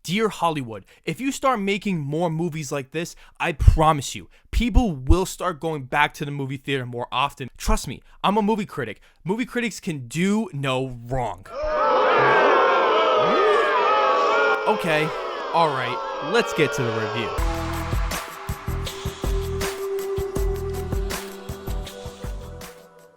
Dear Hollywood, if you start making more movies like this, I promise you, people will start going back to the movie theater more often. Trust me, I'm a movie critic. Movie critics can do no wrong. Okay, alright, let's get to the review.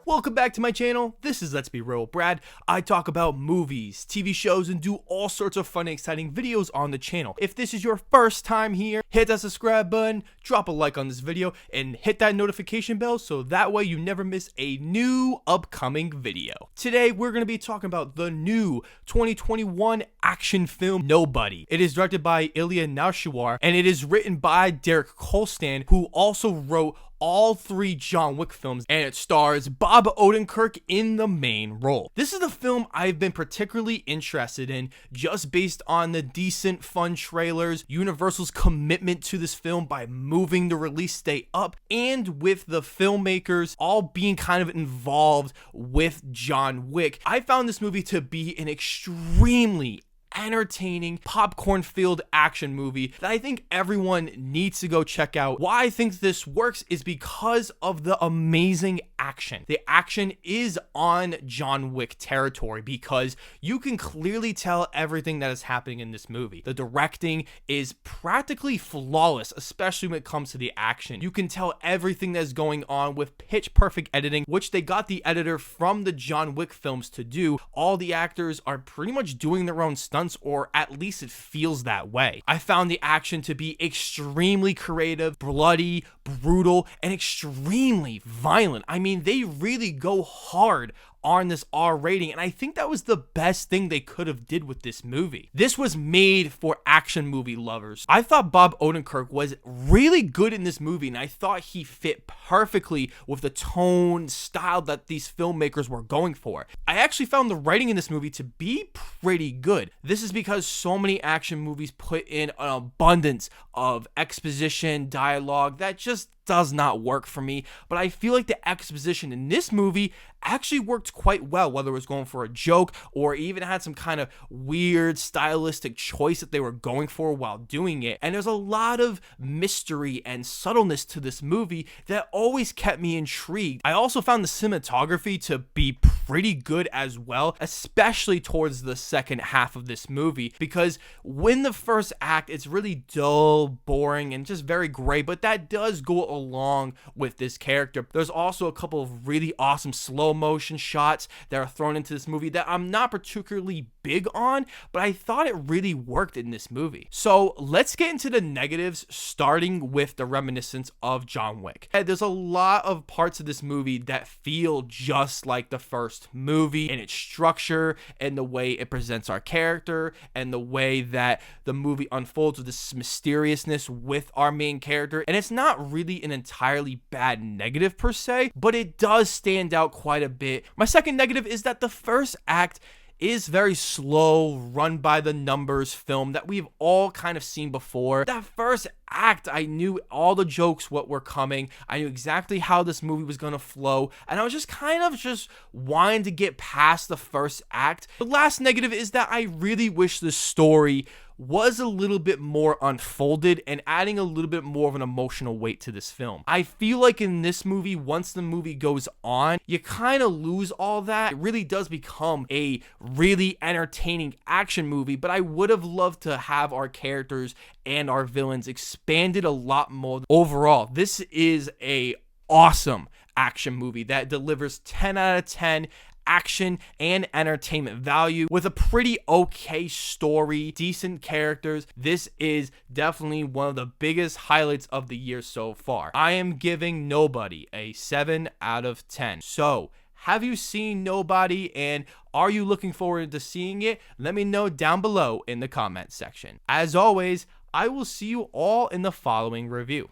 Welcome back to my channel. This is Let's Be Real with Brad. I talk about movies, TV shows, and do all sorts of fun and exciting videos on the channel. If this is your first time here, hit that subscribe button, drop a like on this video, and hit that notification bell so that way you never miss a new upcoming video. Today, we're going to be talking about the new 2021 action film, Nobody. It is directed by Ilya Naushaar, and it is written by Derek Kolstad, who also wrote all three John Wick films, and it stars Bob Odenkirk in the main role. This is the film I've been particularly interested in just based on the decent, fun trailers, Universal's commitment to this film by moving the release date up, and with the filmmakers all being kind of involved with John Wick. I found this movie to be an extremely entertaining, popcorn-filled action movie that I think everyone needs to go check out. Why I think this works is because of the amazing action. The action is on John Wick territory because you can clearly tell everything that is happening in this movie. The directing is practically flawless, especially when it comes to the action. You can tell everything that's going on with pitch-perfect editing, which they got the editor from the John Wick films to do. All the actors are pretty much doing their own stunts, or at least it feels that way. I found the action to be extremely creative, bloody, brutal, and extremely violent. I mean, they really go hard on this R rating, and I think that was the best thing they could have did with this movie. This was made for action movie lovers. I thought Bob Odenkirk was really good in this movie, and I thought he fit perfectly with the tone, style that these filmmakers were going for. I actually found the writing in this movie to be pretty good. This is because so many action movies put in an abundance of exposition, dialogue that just does not work for me, but I feel like the exposition in this movie actually worked quite well, whether it was going for a joke or even had some kind of weird stylistic choice that they were going for while doing it. And there's a lot of mystery and subtleness to this movie that always kept me intrigued. I also found the cinematography to be pretty good as well, especially towards the second half of this movie, because when the first act, it's really dull, boring, and just very gray, but that does go along with this character. There's also a couple of really awesome slow motion shots that are thrown into this movie that I'm not particularly big on, but I thought it really worked in this movie. So let's get into the negatives, starting with the reminiscence of John Wick. There's a lot of parts of this movie that feel just like the first movie in its structure and the way it presents our character and the way that the movie unfolds with this mysteriousness with our main character. And it's not really an entirely bad negative per se, but it does stand out quite a bit. My second negative is that the first act is very slow, run by the numbers film that we've all kind of seen before. That first act, I knew all the jokes what were coming. I knew exactly how this movie was going to flow, and I was just kind of wanting to get past the first act. The last negative is that I really wish the story was a little bit more unfolded and adding a little bit more of an emotional weight to this film. I feel like in this movie, once the movie goes on, you kind of lose all that. It really does become a really entertaining action movie, but I would have loved to have our characters and our villains expanded a lot more. Overall, this is a awesome action movie that delivers 10 out of 10 action and entertainment value with a pretty okay story, decent characters. This is definitely one of the biggest highlights of the year so far. I am giving Nobody a 7 out of 10. So, have you seen Nobody, and are you looking forward to seeing it? Let me know down below in the comment section. As always, I will see you all in the following review.